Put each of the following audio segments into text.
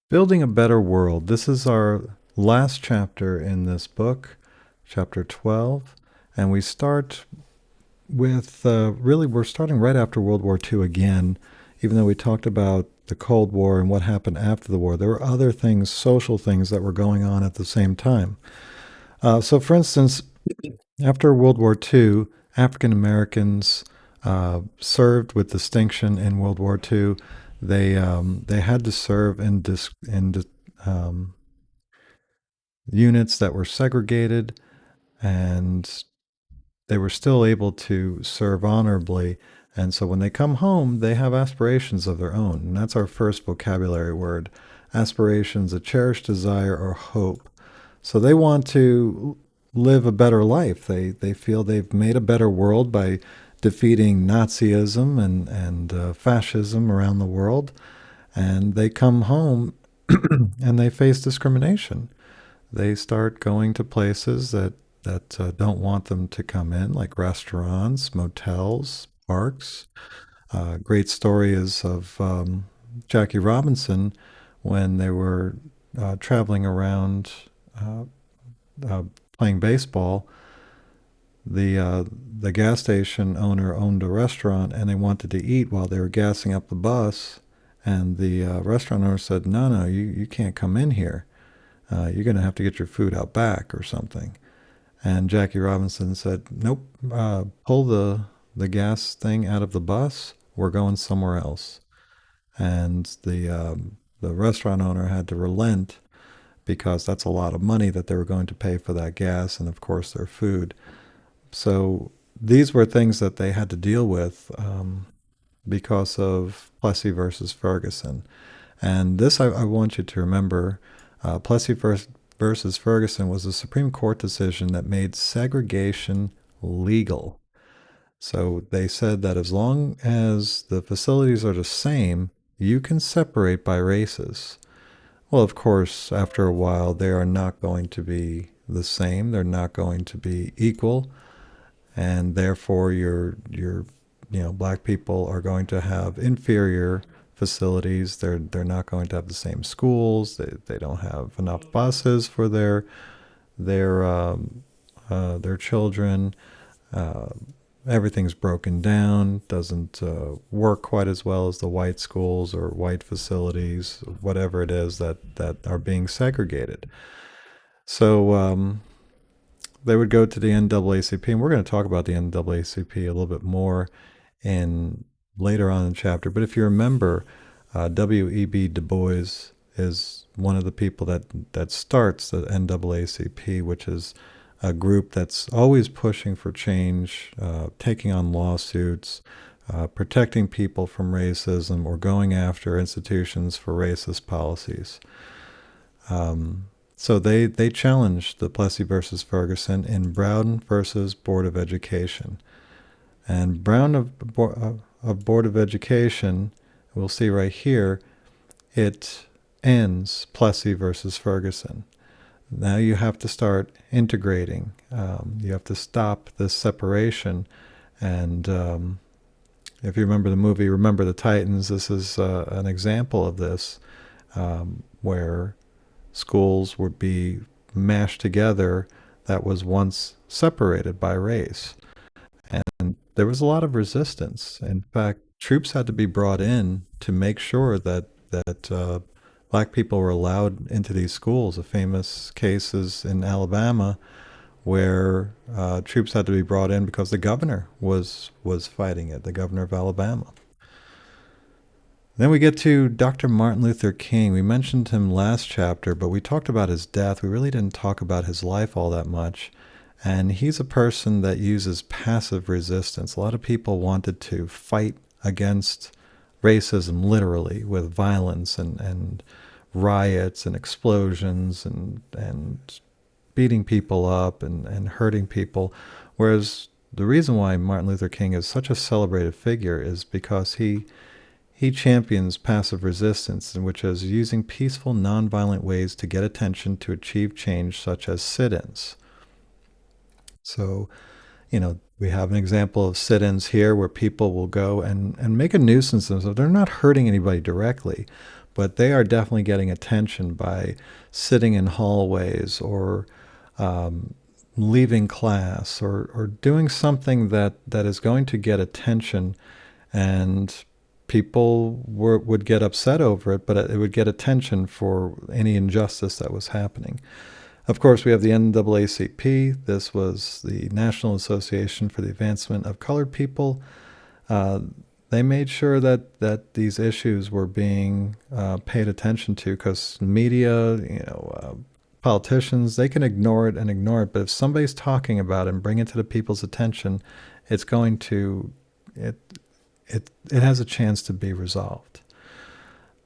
Building a Better World. This is our last chapter in this book, chapter 12. And we start with really, we're starting right after World War II again, even though we talked about the Cold War and what happened after the war. There were other things, social things, that were going on at the same time. So, for instance, after World War II, African Americans served with distinction in World War II. They had to serve in um, units that were segregated, and they were still able to serve honorably. And so when they come home, they have aspirations of their own. And that's our first vocabulary word: aspirations, a cherished desire or hope. So they want to live a better life. They feel they've made a better world by defeating Nazism and fascism around the world. And they come home and they face discrimination. They start going to places that don't want them to come in, like restaurants, motels, parks. Great story is of Jackie Robinson when they were traveling around uh, uh, playing baseball. The gas station owner owned a restaurant, and they wanted to eat while they were gassing up the bus. And the restaurant owner said, "No, no, you can't come in here. You're going to have to get your food out back or something." And Jackie Robinson said, "Nope, pull the gas thing out of the bus. We're going somewhere else." And the restaurant owner had to relent because that's a lot of money that they were going to pay for that gas and, of course, their food. So these were things that they had to deal with because of Plessy versus Ferguson. And this, I want you to remember, Plessy versus Ferguson was a Supreme Court decision that made segregation legal. So they said that as long as the facilities are the same, you can separate by races. Well, of course, after a while, they are not going to be the same. They're not going to be equal, and therefore, black people are going to have inferior facilities. They're not going to have the same schools. They don't have enough buses for their children. Uh, Everything's broken down, doesn't work quite as well as the white schools or white facilities, whatever it is that are being segregated. So they would go to the NAACP, and we're going to talk about the NAACP a little bit more in later on in the chapter. But if you remember, W.E.B. Du Bois is one of the people that starts the NAACP, which is a group that's always pushing for change, taking on lawsuits, protecting people from racism, or going after institutions for racist policies. So they challenged the Plessy versus Ferguson in Brown versus Board of Education. And Brown of Board of Education, we'll see right here, it ends Plessy versus Ferguson. Now you have to start integrating. You have to stop this separation. And if you remember the movie Remember the Titans, this is an example of this, where schools would be mashed together that was once separated by race. And there was a lot of resistance. In fact, troops had to be brought in to make sure that black people were allowed into these schools. A famous case is in Alabama, where troops had to be brought in because the governor was fighting it, the governor of Alabama. Then we get to Dr. Martin Luther King. We mentioned him last chapter, but we talked about his death. We really didn't talk about his life all that much. And he's a person that uses passive resistance. A lot of people wanted to fight against racism literally with violence and riots and explosions and beating people up and hurting people. Whereas the reason why Martin Luther King is such a celebrated figure is because he champions passive resistance, which is using peaceful, nonviolent ways to get attention to achieve change, such as sit ins. So We have an example of sit-ins here where people will go and make a nuisance of themselves. They're not hurting anybody directly, but they are definitely getting attention by sitting in hallways or leaving class or doing something that is going to get attention, and people would get upset over it, but it would get attention for any injustice that was happening. Of course, we have the NAACP. This was the National Association for the Advancement of Colored People. Uh, they made sure that these issues were being paid attention to, because media, politicians, they can ignore it and ignore it. But if somebody's talking about it and bring it to the people's attention, it's going to it has a chance to be resolved.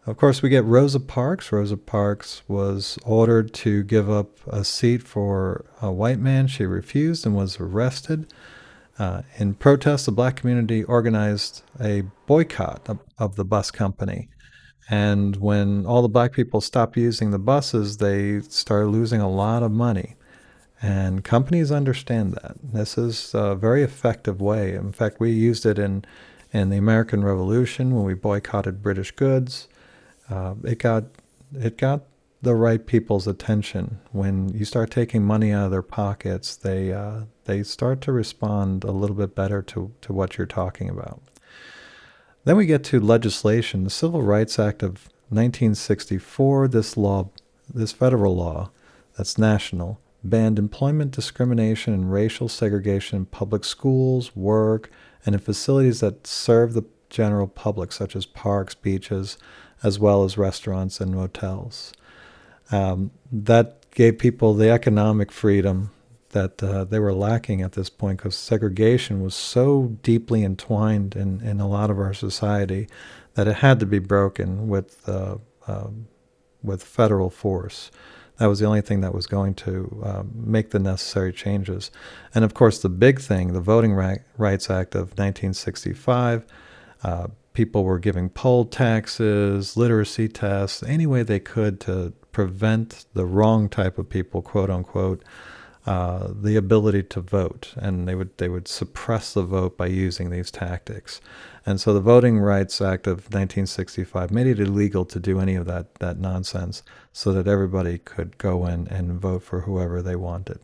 Of course, we get Rosa Parks. Rosa Parks was ordered to give up a seat for a white man. She refused and was arrested. In protest, the black community organized a boycott of the bus company. And when all the black people stopped using the buses, they started losing a lot of money. And companies understand that. This is a very effective way. In fact, we used it in the American Revolution when we boycotted British goods. It got the right people's attention. When you start taking money out of their pockets, they start to respond a little bit better to what you're talking about. Then we get to legislation. The Civil Rights Act of 1964. This federal law, that's national, banned employment discrimination and racial segregation in public schools, work, and in facilities that serve the general public, such as parks, beaches, as well as restaurants and motels. That gave people the economic freedom that they were lacking at this point, because segregation was so deeply entwined in a lot of our society that it had to be broken with federal force. That was the only thing that was going to make the necessary changes. And of course, the big thing, the Voting Rights Act of 1965, people were giving poll taxes, literacy tests, any way they could to prevent the wrong type of people, quote unquote, the ability to vote, and they would suppress the vote by using these tactics. And so the Voting Rights Act of 1965 made it illegal to do any of that nonsense, so that everybody could go in and vote for whoever they wanted.